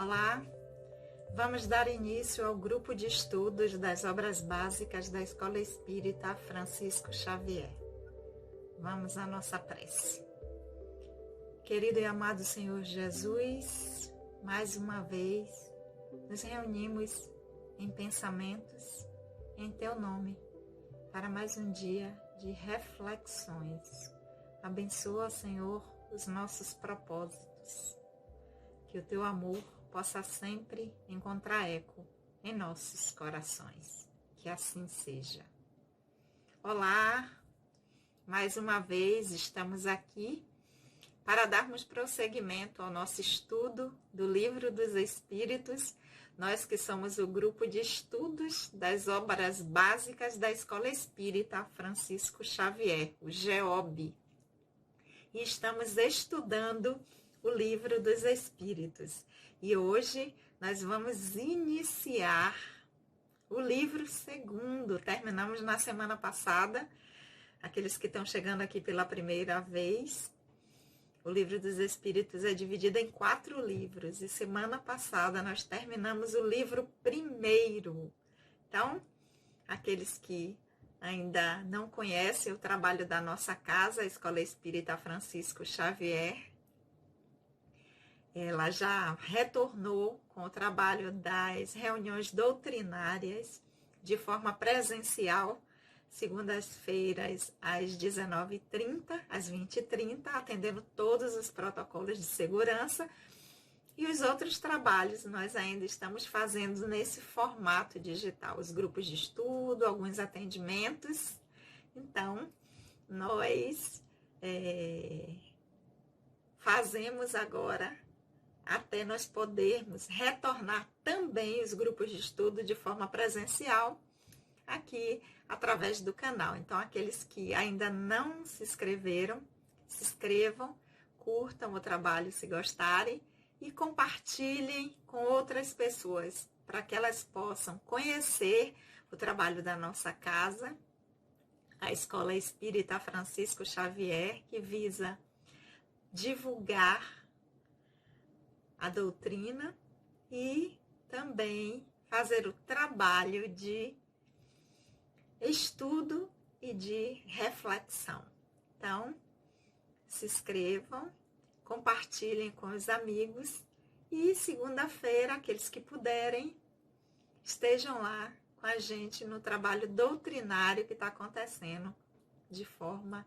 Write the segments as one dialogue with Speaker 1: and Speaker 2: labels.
Speaker 1: Olá, vamos dar início ao grupo de estudos das obras básicas da Escola Espírita Francisco Xavier. Vamos à nossa prece. Querido e amado Senhor Jesus, mais uma vez nos reunimos em pensamentos em Teu nome para mais um dia de reflexões. Abençoa, Senhor, os nossos propósitos. Que o Teu amor possa sempre encontrar eco em nossos corações. Que assim seja. Olá, mais uma vez estamos aqui para darmos prosseguimento ao nosso estudo do Livro dos Espíritos, nós que somos o grupo de estudos das obras básicas da Escola Espírita Francisco Xavier, o GEOB. E estamos estudando o Livro dos Espíritos. E hoje nós vamos iniciar o livro segundo. Terminamos na semana passada, aqueles que estão chegando aqui pela primeira vez. O Livro dos Espíritos é dividido em 4 livros. E semana passada nós terminamos o livro primeiro. Então, aqueles que ainda não conhecem o trabalho da nossa casa, a Escola Espírita Francisco Xavier, ela já retornou com o trabalho das reuniões doutrinárias de forma presencial, segundas-feiras às 19h30, às 20h30, atendendo todos os protocolos de segurança. E os outros trabalhos nós ainda estamos fazendo nesse formato digital, os grupos de estudo, alguns atendimentos. Então, nós fazemos agora até nós podermos retornar também os grupos de estudo de forma presencial aqui através do canal. Então, aqueles que ainda não se inscreveram, se inscrevam, curtam o trabalho se gostarem e compartilhem com outras pessoas para que elas possam conhecer o trabalho da nossa casa, a Escola Espírita Francisco Xavier, que visa divulgar a doutrina e também fazer o trabalho de estudo e de reflexão. Então, se inscrevam, compartilhem com os amigos e segunda-feira, aqueles que puderem, estejam lá com a gente no trabalho doutrinário que está acontecendo de forma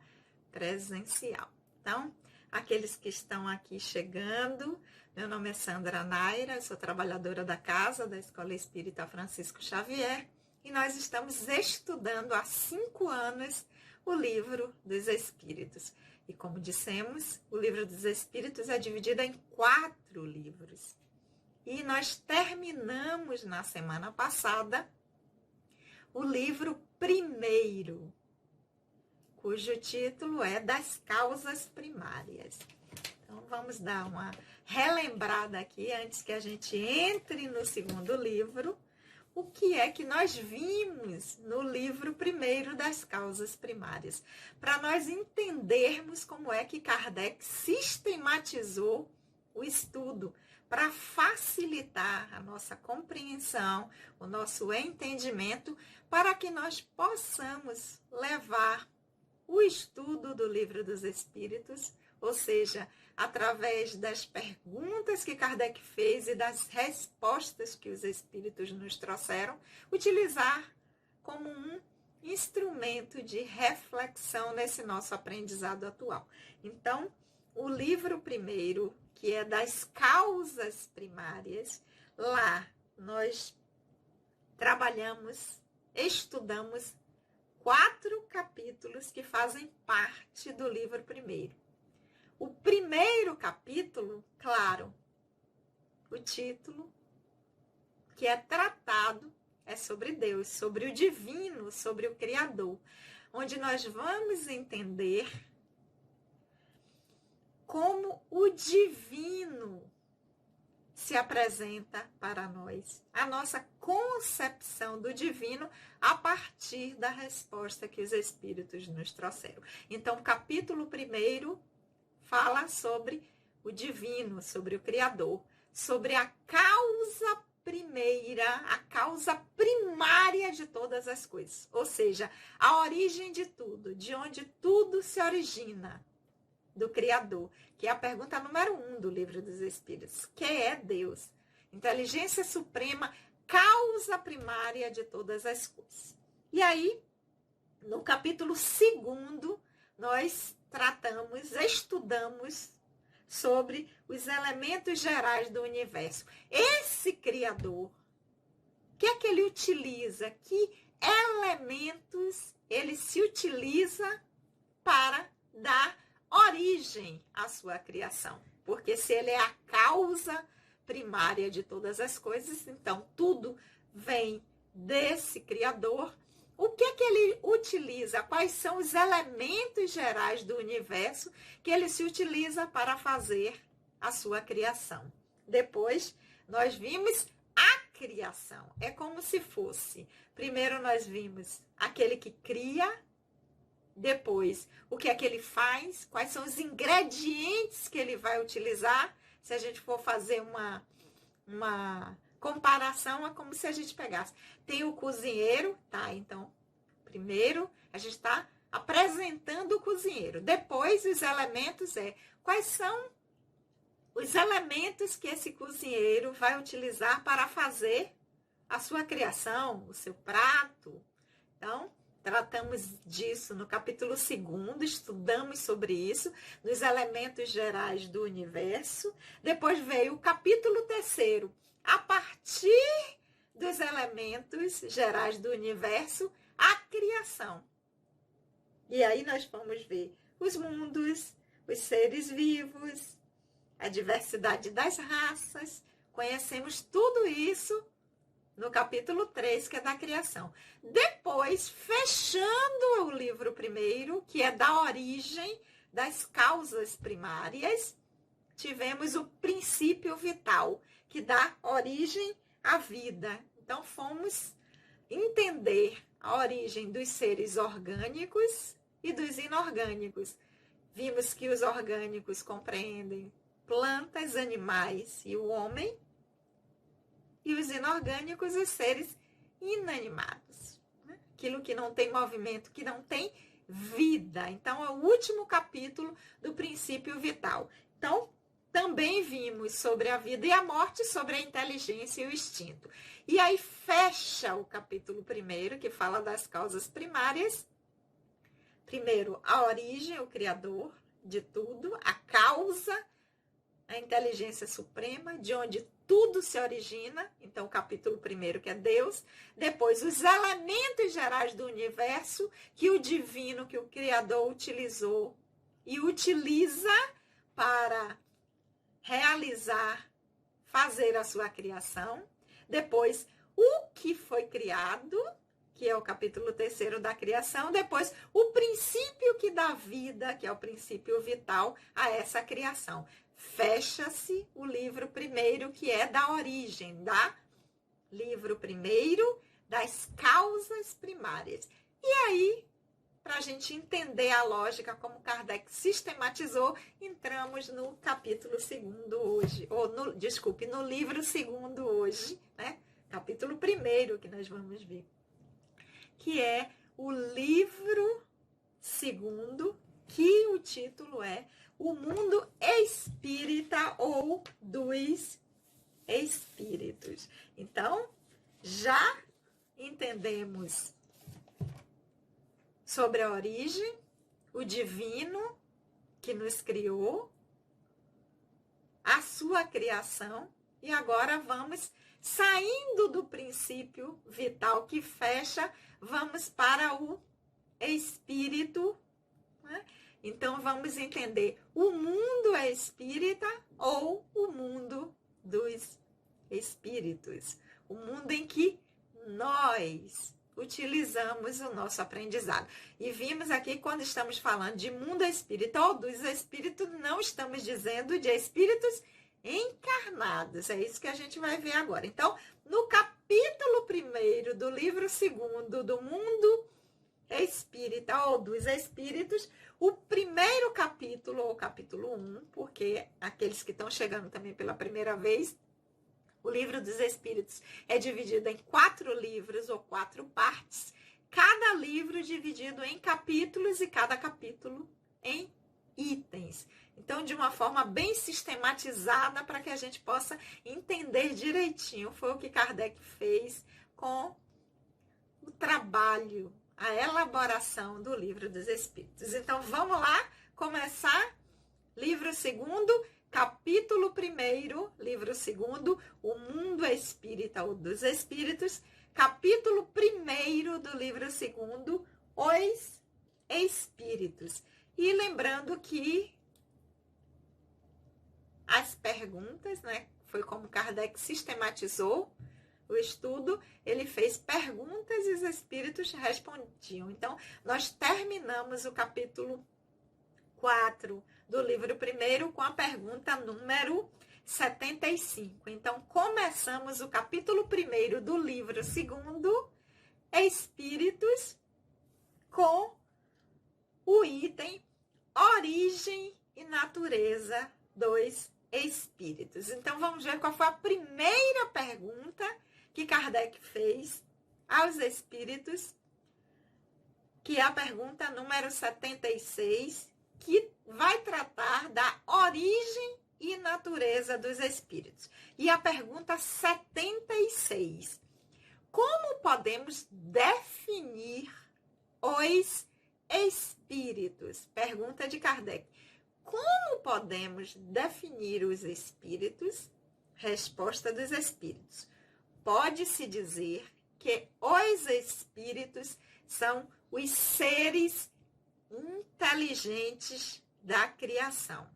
Speaker 1: presencial. Então, aqueles que estão aqui chegando, meu nome é Sandra Naira, sou trabalhadora da casa da Escola Espírita Francisco Xavier e nós estamos estudando há 5 anos o Livro dos Espíritos. E como dissemos, o Livro dos Espíritos é dividido em 4 livros. E nós terminamos na semana passada o livro primeiro, cujo título é Das Causas Primárias. Então, vamos dar uma relembrada aqui, antes que a gente entre no segundo livro, o que é que nós vimos no livro primeiro das Causas Primárias, para nós entendermos como é que Kardec sistematizou o estudo, para facilitar a nossa compreensão, o nosso entendimento, para que nós possamos levar o estudo do Livro dos Espíritos, ou seja, através das perguntas que Kardec fez e das respostas que os Espíritos nos trouxeram, utilizar como um instrumento de reflexão nesse nosso aprendizado atual. Então, o livro primeiro, que é das causas primárias, lá nós trabalhamos, estudamos 4 capítulos que fazem parte do livro primeiro. O primeiro capítulo, claro, o título que é tratado é sobre Deus, sobre o divino, sobre o Criador, onde nós vamos entender como o divino se apresenta para nós, a nossa concepção do divino a partir da resposta que os Espíritos nos trouxeram. Então, o capítulo 1 fala sobre o divino, sobre o Criador, sobre a causa primeira, a causa primária de todas as coisas. Ou seja, a origem de tudo, de onde tudo se origina, do Criador, que é a pergunta número 1 do Livro dos Espíritos. Quem é Deus? Inteligência suprema, causa primária de todas as coisas. E aí, no capítulo 2, nós estudamos sobre os elementos gerais do universo. Esse Criador, o que é que ele utiliza? Que elementos ele se utiliza para dar origem à sua criação? Porque se ele é a causa primária de todas as coisas, então tudo vem desse Criador. O que é que ele utiliza? Quais são os elementos gerais do universo que ele se utiliza para fazer a sua criação? Depois, nós vimos a criação. É como se fosse, primeiro nós vimos aquele que cria, depois, o que é que ele faz, quais são os ingredientes que ele vai utilizar. Se a gente for fazer uma comparação, é como se a gente pegasse. Tem o cozinheiro, tá? Então, primeiro a gente está apresentando o cozinheiro. Depois, os elementos quais são os elementos que esse cozinheiro vai utilizar para fazer a sua criação, o seu prato. Então, tratamos disso no capítulo 2, estudamos sobre isso, nos elementos gerais do universo. Depois veio o capítulo 3, a partir dos elementos gerais do universo, a criação. E aí nós vamos ver os mundos, os seres vivos, a diversidade das raças. Conhecemos tudo isso no capítulo 3, que é da criação. Depois, fechando o livro primeiro, que é da origem das causas primárias, tivemos o princípio vital, que dá origem à vida. Então, fomos entender a origem dos seres orgânicos e dos inorgânicos. Vimos que os orgânicos compreendem plantas, animais e o homem, e os inorgânicos, os seres inanimados. Aquilo que não tem movimento, que não tem vida. Então, é o último capítulo do princípio vital. Então, também vimos sobre a vida e a morte, sobre a inteligência e o instinto. E aí fecha o capítulo 1, que fala das causas primárias. Primeiro, a origem, o Criador de tudo, a causa, a inteligência suprema, de onde tudo se origina. Então, o capítulo 1, que é Deus. Depois, os elementos gerais do universo, que o divino, que o Criador utilizou e utiliza para realizar, fazer a sua criação. Depois, o que foi criado, que é o capítulo 3 da criação. Depois, o princípio que dá vida, que é o princípio vital a essa criação. Fecha-se o livro 1, que é da origem, livro 1 das causas primárias. E aí, para a gente entender a lógica como Kardec sistematizou, entramos no capítulo 2 hoje, no livro 2 hoje, né? Capítulo 1 que nós vamos ver, que é o livro 2, que o título é O Mundo Espírita ou dos Espíritos. Então, já entendemos sobre a origem, o divino que nos criou, a sua criação, e agora vamos, saindo do princípio vital que fecha, vamos para o espírito, né? Então, vamos entender, o mundo é espírita ou o mundo dos espíritos? O mundo em que nós utilizamos o nosso aprendizado. E vimos aqui, quando estamos falando de mundo espírita ou dos espíritos, não estamos dizendo de espíritos encarnados. É isso que a gente vai ver agora. Então, no capítulo 1 do livro 2 do mundo espírita ou dos espíritos, o primeiro capítulo, ou capítulo 1, porque aqueles que estão chegando também pela primeira vez, o livro dos espíritos é dividido em 4 livros ou 4 partes, cada livro dividido em capítulos e cada capítulo em itens. Então, de uma forma bem sistematizada para que a gente possa entender direitinho. Foi o que Kardec fez com o trabalho, a elaboração do livro dos espíritos. Então, vamos lá começar. Livro 2º, capítulo 1º, livro 2º, o mundo espírita ou dos espíritos. Capítulo 1º do livro 2º, os espíritos. E lembrando que as perguntas, né, foi como Kardec sistematizou o estudo, ele fez perguntas e os espíritos respondiam. Então, nós terminamos o capítulo 4 do livro 1º com a pergunta número 75. Então, começamos o capítulo 1º do livro 2º, Espíritos, com o item Origem e Natureza dos Espíritos. Então, vamos ver qual foi a primeira pergunta que Kardec fez aos espíritos, que é a pergunta número 76, que vai tratar da origem e natureza dos espíritos. E a pergunta 76, como podemos definir os espíritos? Pergunta de Kardec. Como podemos definir os espíritos? Resposta dos espíritos. Pode-se dizer que os espíritos são os seres inteligentes da criação.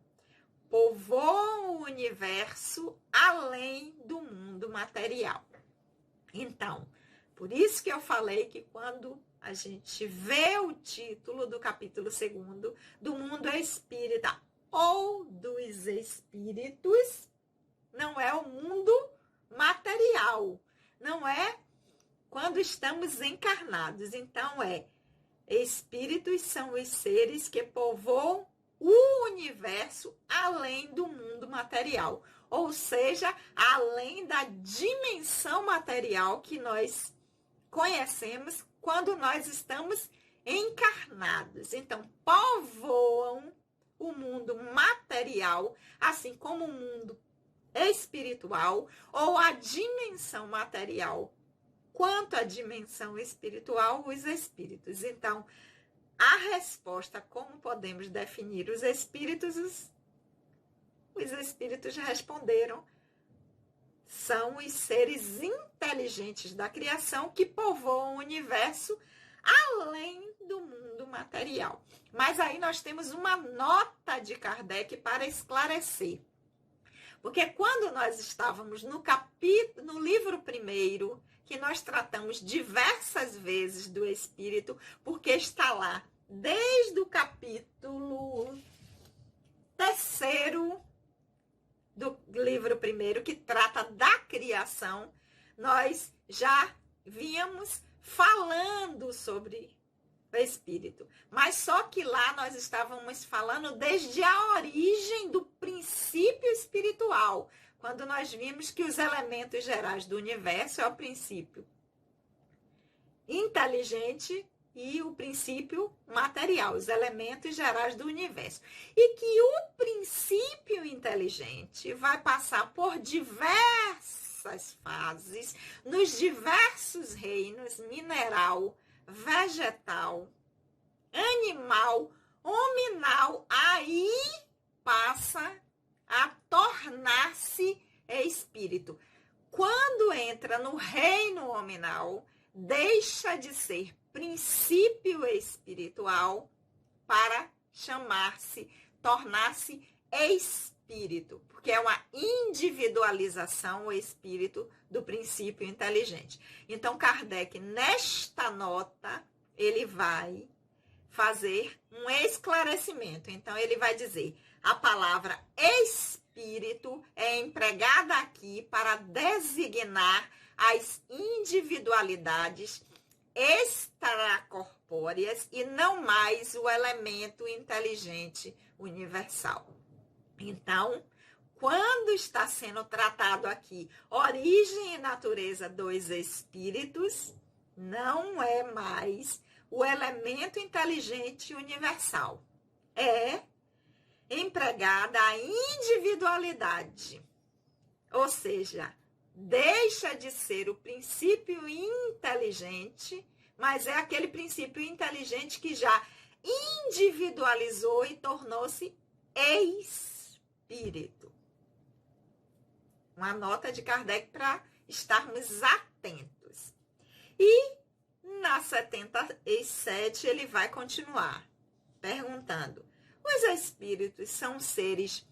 Speaker 1: Povoam o universo além do mundo material. Então, por isso que eu falei que quando a gente vê o título do capítulo 2º, do mundo espírita ou dos espíritos, não é o mundo material, não é quando estamos encarnados. Então, espíritos são os seres que povoam o universo além do mundo material, ou seja, além da dimensão material que nós conhecemos quando nós estamos encarnados. Então, povoam o mundo material, assim como o mundo espiritual, ou a dimensão material, quanto à dimensão espiritual, os espíritos. Então, a resposta, como podemos definir os espíritos, os espíritos responderam, são os seres inteligentes da criação que povoam o universo além do mundo material. Mas aí nós temos uma nota de Kardec para esclarecer. Porque quando nós estávamos no livro 1º, que nós tratamos diversas vezes do espírito, porque está lá desde o capítulo 3º do livro 1º, que trata da criação, nós já vínhamos falando sobre o espírito. Mas só que lá nós estávamos falando desde a origem do princípio espiritual, quando nós vimos que os elementos gerais do universo é o princípio inteligente e o princípio material, os elementos gerais do universo. E que o princípio inteligente vai passar por diversas fases, nos diversos reinos, mineral, vegetal, animal, hominal, aí passa a tornar-se espírito. Quando entra no reino hominal, deixa de ser princípio espiritual para chamar-se, tornar-se espírito, porque é uma individualização, o espírito do princípio inteligente. Então, Kardec, nesta nota, ele vai fazer um esclarecimento. Então, ele vai dizer, a palavra espírito é empregada aqui para designar as individualidades extracorpóreas e não mais o elemento inteligente universal. Então, quando está sendo tratado aqui origem e natureza dos espíritos, não é mais o elemento inteligente universal. É empregada a individualidade, ou seja, deixa de ser o princípio inteligente, mas é aquele princípio inteligente que já individualizou e tornou-se espírito. Uma nota de Kardec para estarmos atentos. E na 77 ele vai continuar perguntando: os espíritos são seres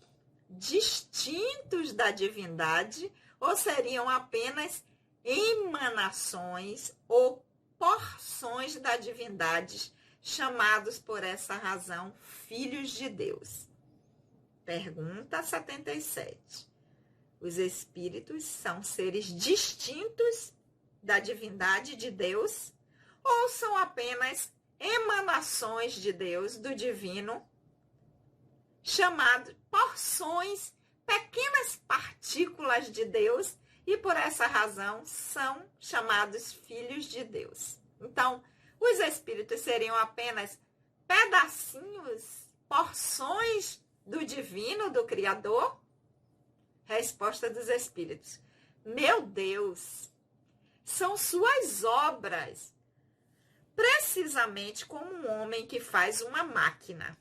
Speaker 1: distintos da divindade ou seriam apenas emanações ou porções da divindade, chamados por essa razão filhos de Deus? Pergunta 77. Os espíritos são seres distintos da divindade de Deus ou são apenas emanações de Deus, do divino, chamados porções, pequenas partículas de Deus, e por essa razão são chamados filhos de Deus? Então, os espíritos seriam apenas pedacinhos, porções do divino, do Criador? Resposta dos espíritos: meu Deus, são suas obras, precisamente como um homem que faz uma máquina.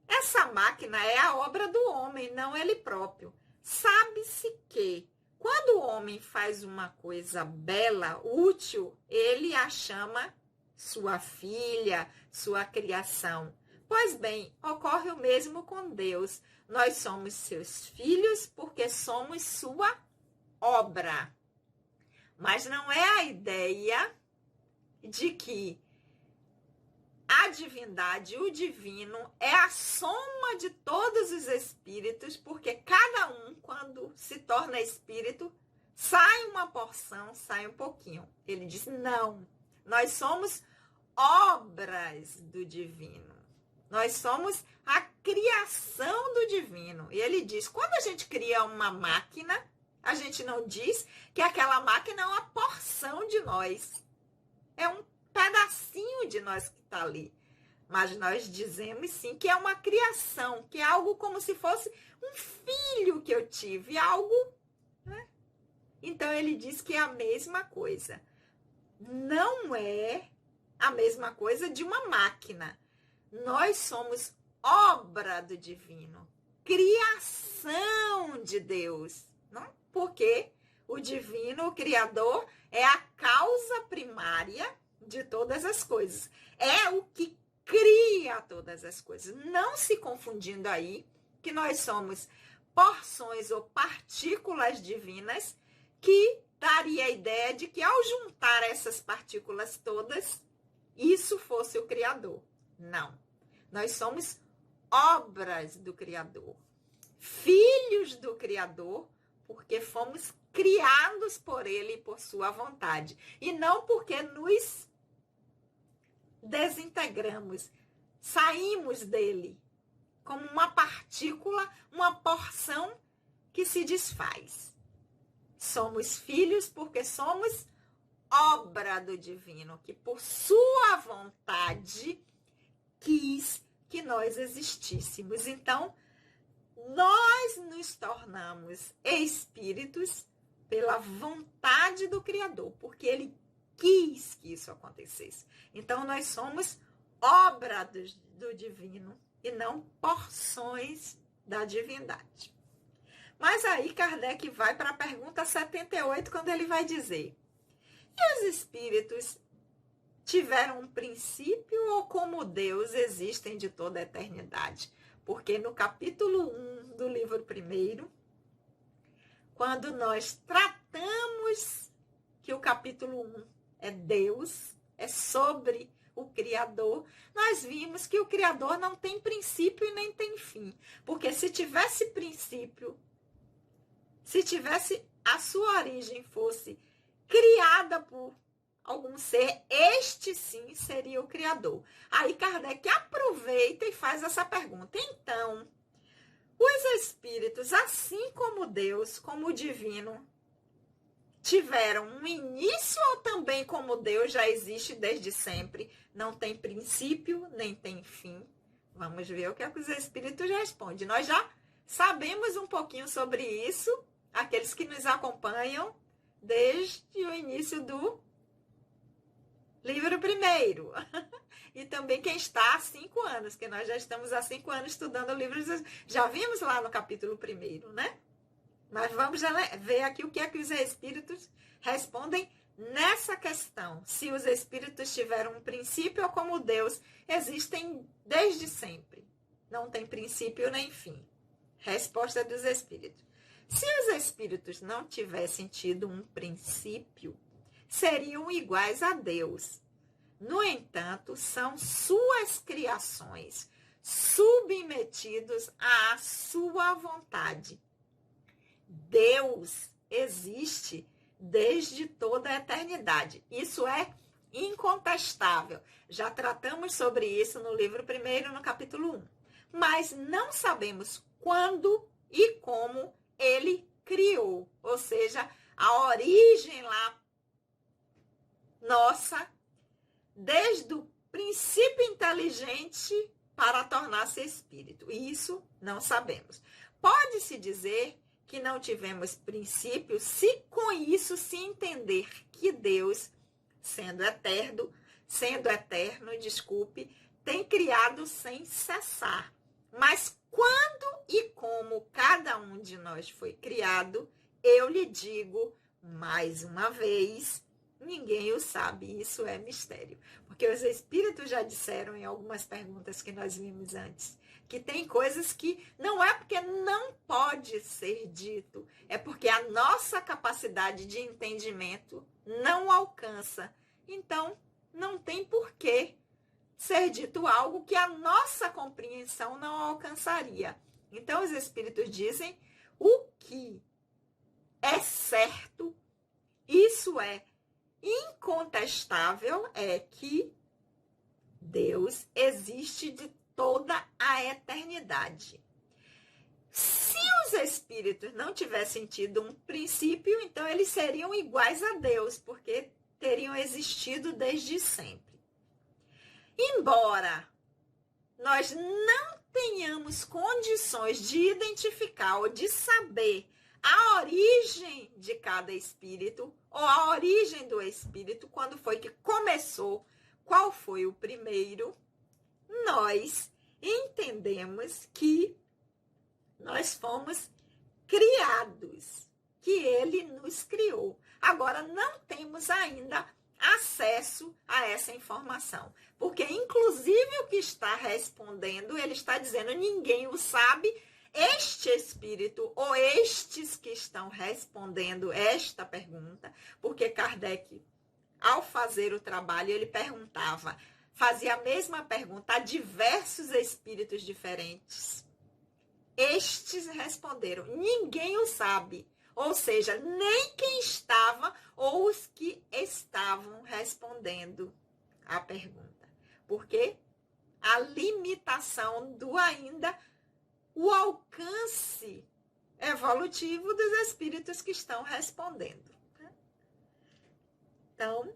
Speaker 1: Essa máquina é a obra do homem, não ele próprio. Sabe-se que, quando o homem faz uma coisa bela, útil, ele a chama sua filha, sua criação. Pois bem, ocorre o mesmo com Deus. Nós somos seus filhos porque somos sua obra. Mas não é a ideia de que a divindade, o divino, é a soma de todos os espíritos, porque cada um, quando se torna espírito, sai uma porção, sai um pouquinho. Ele diz: não, nós somos obras do divino. Nós somos a criação do divino. E ele diz: quando a gente cria uma máquina, a gente não diz que aquela máquina é uma porção de nós. É um pedacinho de nós que está ali. Mas nós dizemos sim que é uma criação, que é algo como se fosse um filho que eu tive, algo, né? Então ele diz que é a mesma coisa. Não é a mesma coisa de uma máquina. Nós somos obra do divino, criação de Deus, não? Porque o divino, o Criador, é a causa primária de todas as coisas. É o que cria todas as coisas. Não se confundindo aí que nós somos porções ou partículas divinas, que daria a ideia de que ao juntar essas partículas todas, isso fosse o Criador. Não. Nós somos obras do Criador, filhos do Criador, porque fomos criados por Ele e por sua vontade. E não porque nos desintegramos, saímos dele como uma partícula, uma porção que se desfaz. Somos filhos porque somos obra do divino, que por sua vontade quis que nós existíssemos. Então, nós nos tornamos espíritos pela vontade do Criador, porque Ele quis que isso acontecesse. Então, nós somos obra do divino e não porções da divindade. Mas aí Kardec vai para a pergunta 78, quando ele vai dizer: e os espíritos tiveram um princípio ou como Deus existem de toda a eternidade? Porque no capítulo 1 do livro 1, quando nós tratamos que o capítulo 1 é Deus, é sobre o Criador, nós vimos que o Criador não tem princípio e nem tem fim. Porque se tivesse princípio, se tivesse a sua origem fosse criada por algum ser, este sim seria o Criador. Aí Kardec aproveita e faz essa pergunta. Então, os espíritos, assim como Deus, como o divino, tiveram um início ou também como Deus já existe desde sempre? Não tem princípio, nem tem fim. Vamos ver o que é que os espíritos respondem. Nós já sabemos um pouquinho sobre isso, aqueles que nos acompanham desde o início do livro primeiro. E também quem está há 5 anos, que nós já estamos há 5 anos estudando o livro, já vimos lá no capítulo 1, né? Mas vamos ver aqui o que é que os espíritos respondem nessa questão. Se os espíritos tiveram um princípio ou como Deus existem desde sempre. Não tem princípio nem fim. Resposta dos espíritos. Se os espíritos não tivessem tido um princípio, seriam iguais a Deus. No entanto, são suas criações, submetidos à sua vontade. Deus existe desde toda a eternidade. Isso é incontestável. Já tratamos sobre isso no livro 1, no capítulo 1. Mas não sabemos quando e como ele criou. Ou seja, a origem lá nossa, desde o princípio inteligente para tornar-se espírito. Isso não sabemos. Pode-se dizer que não tivemos princípio, se com isso se entender que Deus, sendo eterno, tem criado sem cessar. Mas quando e como cada um de nós foi criado, eu lhe digo mais uma vez, ninguém o sabe, isso é mistério. Porque os espíritos já disseram em algumas perguntas que nós vimos antes, que tem coisas que não é porque não pode ser dito, é porque a nossa capacidade de entendimento não alcança. Então, não tem porquê ser dito algo que a nossa compreensão não alcançaria. Então, os espíritos dizem o que é certo, isso é incontestável, é que Deus existe de toda a eternidade. Se os espíritos não tivessem tido um princípio, então eles seriam iguais a Deus, porque teriam existido desde sempre. Embora nós não tenhamos condições de identificar ou de saber a origem de cada espírito, ou a origem do espírito, quando foi que começou, qual foi o primeiro, nós entendemos que nós fomos criados, que ele nos criou. Agora, não temos ainda acesso a essa informação, porque inclusive o que está respondendo, ele está dizendo, ninguém o sabe. Este espírito ou estes que estão respondendo esta pergunta, porque Kardec, ao fazer o trabalho, ele fazia a mesma pergunta a diversos espíritos diferentes. Estes responderam, ninguém o sabe. Ou seja, nem quem estava ou os que estavam respondendo a pergunta. Porque a limitação do ainda, o alcance evolutivo dos espíritos que estão respondendo. Então,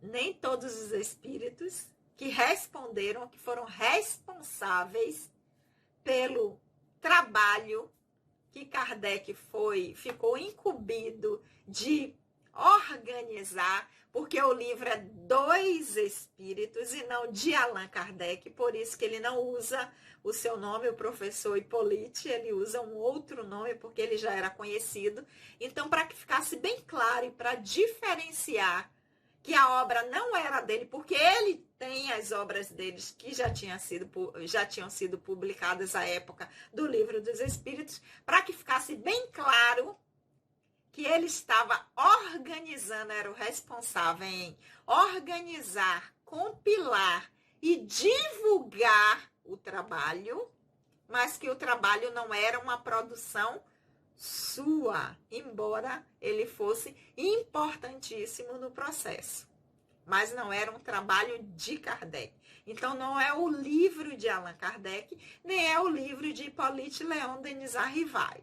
Speaker 1: nem todos os espíritos que responderam, que foram responsáveis pelo trabalho que Kardec ficou incumbido de organizar, porque o livro é dos espíritos e não de Allan Kardec, por isso que ele não usa o seu nome, o professor Hippolyte, ele usa um outro nome, porque ele já era conhecido. Então, para que ficasse bem claro e para diferenciar que a obra não era dele, porque ele tem as obras deles que já tinham sido publicadas à época do Livro dos Espíritos, para que ficasse bem claro que ele estava organizando, era o responsável em organizar, compilar e divulgar o trabalho, mas que o trabalho não era uma produção sua, embora ele fosse importantíssimo no processo. Mas não era um trabalho de Kardec. Então, não é o livro de Allan Kardec, nem é o livro de Hippolyte Léon Denis Arrivai.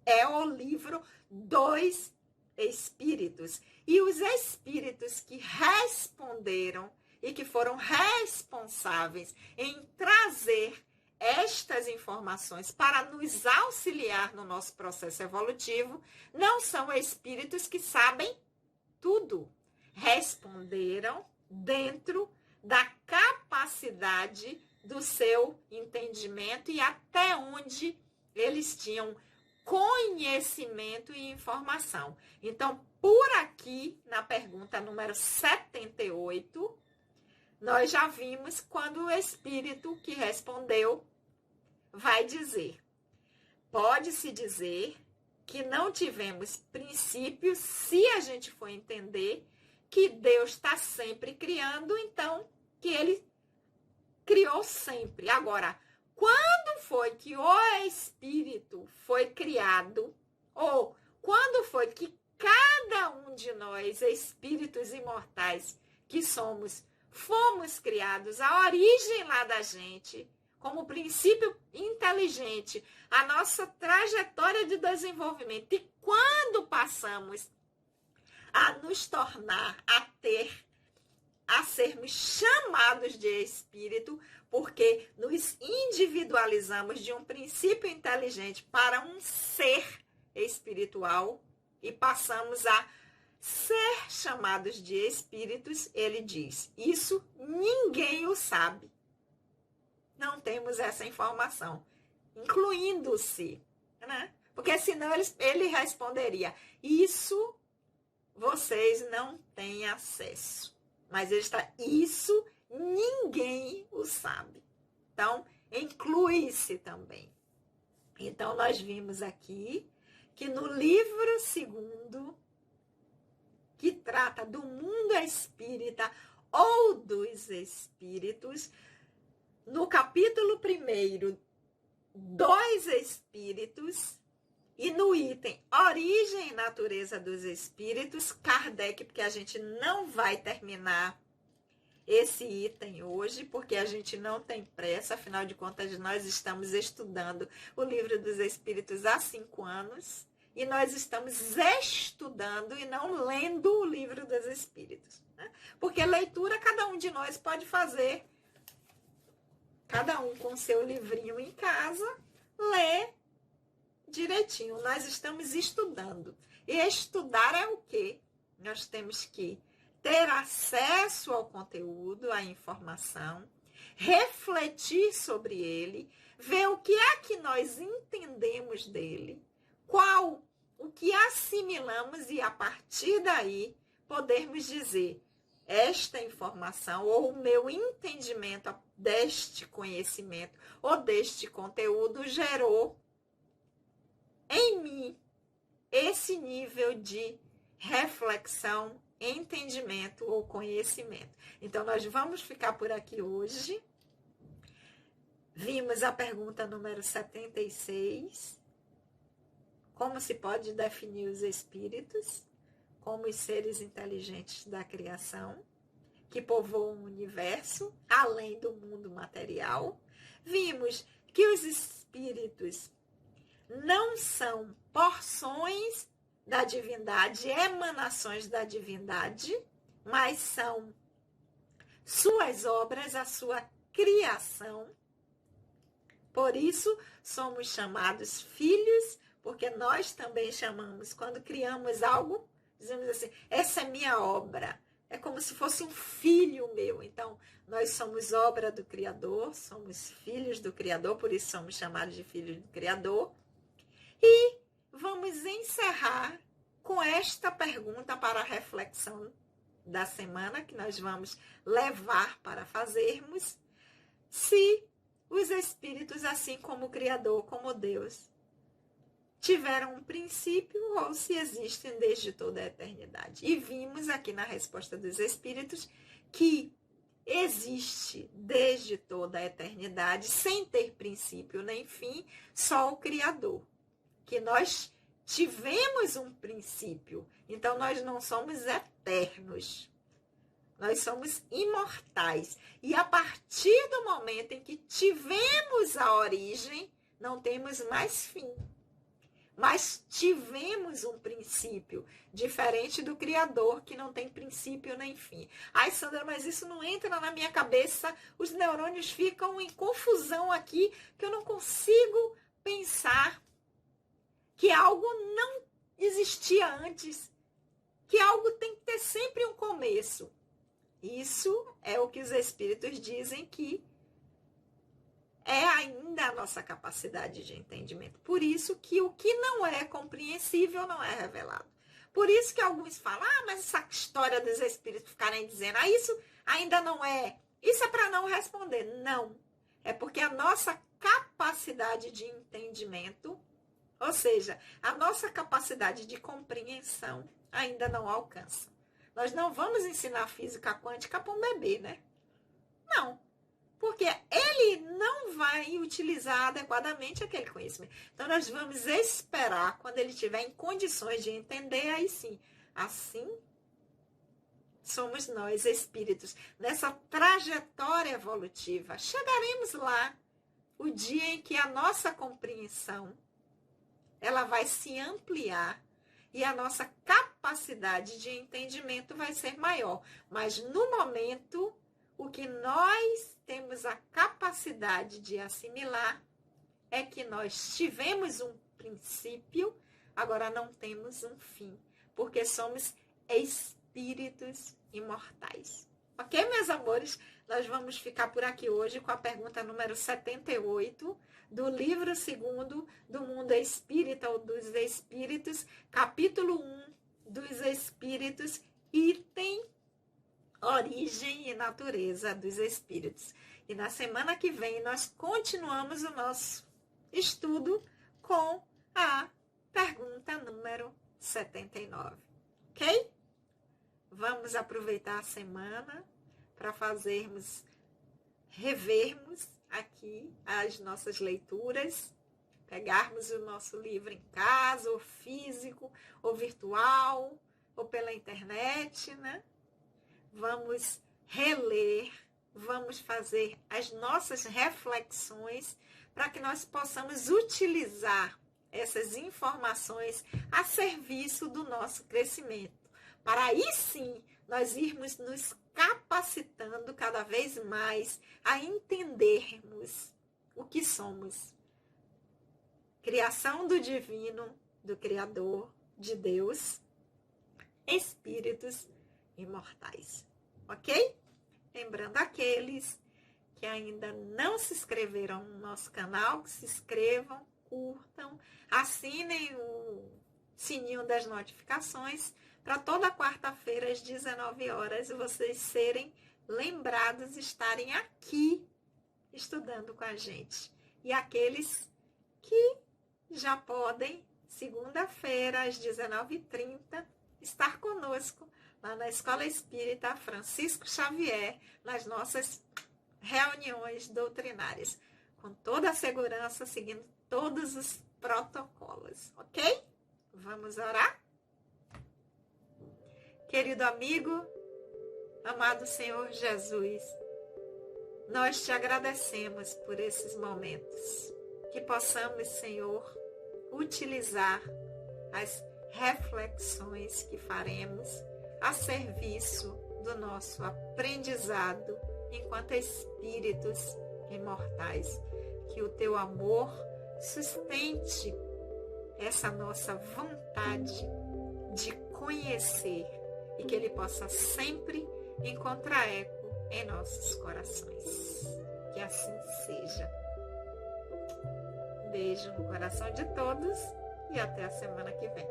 Speaker 1: É o livro dos espíritos. E os espíritos que responderam e que foram responsáveis em trazer estas informações para nos auxiliar no nosso processo evolutivo, não são espíritos que sabem tudo. Responderam dentro da capacidade do seu entendimento e até onde eles tinham conhecimento e informação. Então, por aqui, na pergunta número 78, nós já vimos quando o espírito que respondeu vai dizer: pode-se dizer que não tivemos princípios se a gente for entender que Deus está sempre criando, então que ele criou sempre. Agora, quando foi que o espírito foi criado, ou quando foi que cada um de nós, espíritos imortais que somos, fomos criados, a origem lá da gente, como princípio inteligente, a nossa trajetória de desenvolvimento, e quando passamos a nos tornar, a sermos chamados de espírito, porque nos individualizamos de um princípio inteligente para um ser espiritual e passamos a ser chamados de espíritos, ele diz: isso ninguém o sabe. Não temos essa informação, incluindo-se, né? Porque senão ele responderia: isso vocês não têm acesso. Mas ele está: isso ninguém o sabe. Então, inclui-se também. Então, nós vimos aqui que no livro segundo, que trata do mundo espírita ou dos espíritos, no capítulo 1, dos espíritos, e no item origem e natureza dos espíritos, Kardec, porque a gente não vai terminar esse item hoje, porque a gente não tem pressa, afinal de contas nós estamos estudando o livro dos espíritos há 5 anos, e nós estamos estudando e não lendo o livro dos espíritos, né? Porque leitura cada um de nós pode fazer, cada um com seu livrinho em casa, lê direitinho. Nós estamos estudando. E estudar é o quê? Nós temos que ter acesso ao conteúdo, à informação, refletir sobre ele, ver o que é que nós entendemos dele, qual o que assimilamos, e a partir daí podermos dizer: esta informação ou o meu entendimento deste conhecimento ou deste conteúdo gerou em mim esse nível de reflexão, entendimento ou conhecimento. Então, nós vamos ficar por aqui hoje. Vimos a pergunta número 76. Como se pode definir os espíritos como os seres inteligentes da criação que povoam o universo, além do mundo material. Vimos que os espíritos não são porções da divindade, emanações da divindade, mas são suas obras, a sua criação. Por isso, somos chamados filhos, porque nós também chamamos, quando criamos algo, dizemos assim: essa é minha obra. É como se fosse um filho meu. Então, nós somos obra do Criador, somos filhos do Criador, por isso somos chamados de filhos do Criador. E vamos encerrar com esta pergunta para a reflexão da semana, que nós vamos levar para fazermos: se os espíritos, assim como o Criador, como Deus, tiveram um princípio ou se existem desde toda a eternidade. E vimos aqui na resposta dos espíritos que existe desde toda a eternidade, sem ter princípio nem fim, só o Criador. que nós tivemos um princípio. Então, nós não somos eternos. Nós somos imortais. E a partir do momento em que tivemos a origem, não temos mais fim. Mas tivemos um princípio, diferente do Criador, que não tem princípio nem fim. Ai, Sandra, mas isso não entra na minha cabeça, os neurônios ficam em confusão aqui, que eu não consigo pensar que algo não existia antes, que algo tem que ter sempre um começo. Isso é o que os espíritos dizem que é ainda a nossa capacidade de entendimento. Por isso que o que não é compreensível não é revelado. Por isso que alguns falam, mas essa história dos espíritos ficarem dizendo, isso ainda não é. Isso é para não responder. Não. É porque a nossa capacidade de entendimento, ou seja, a nossa capacidade de compreensão ainda não alcança. Nós não vamos ensinar física quântica para um bebê, né? Não. Porque ele não vai utilizar adequadamente aquele conhecimento. Então, nós vamos esperar quando ele estiver em condições de entender, aí sim. Assim, somos nós, espíritos. Nessa trajetória evolutiva, chegaremos lá, o dia em que a nossa compreensão, ela vai se ampliar e a nossa capacidade de entendimento vai ser maior. Mas, no momento, o que nós temos a capacidade de assimilar é que nós tivemos um princípio, agora não temos um fim, porque somos espíritos imortais. Ok, meus amores? Nós vamos ficar por aqui hoje com a pergunta número 78 do livro 2º do Mundo Espírita ou dos Espíritos, capítulo 1 dos Espíritos, item Origem e Natureza dos Espíritos. E na semana que vem nós continuamos o nosso estudo com a pergunta número 79. Ok? Vamos aproveitar a semana para revermos aqui as nossas leituras, pegarmos o nosso livro em casa, ou físico, ou virtual, ou pela internet, né? Vamos reler, vamos fazer as nossas reflexões para que nós possamos utilizar essas informações a serviço do nosso crescimento. Para aí sim nós irmos nos capacitando cada vez mais a entendermos o que somos. Criação do divino, do Criador, de Deus, espíritos imortais, ok? Lembrando aqueles que ainda não se inscreveram no nosso canal, que se inscrevam, curtam, assinem o sininho das notificações para toda quarta-feira às 19 horas vocês serem lembrados de estarem aqui estudando com a gente. E aqueles que já podem, segunda-feira às 19h30, estar conosco lá na Escola Espírita Francisco Xavier, nas nossas reuniões doutrinárias, com toda a segurança, seguindo todos os protocolos, ok? Vamos orar? Querido amigo, amado Senhor Jesus, nós te agradecemos por esses momentos, que possamos, Senhor, utilizar as reflexões que faremos a serviço do nosso aprendizado enquanto espíritos imortais. Que o teu amor sustente essa nossa vontade de conhecer e que ele possa sempre encontrar eco em nossos corações. Que assim seja. Um beijo no coração de todos e até a semana que vem.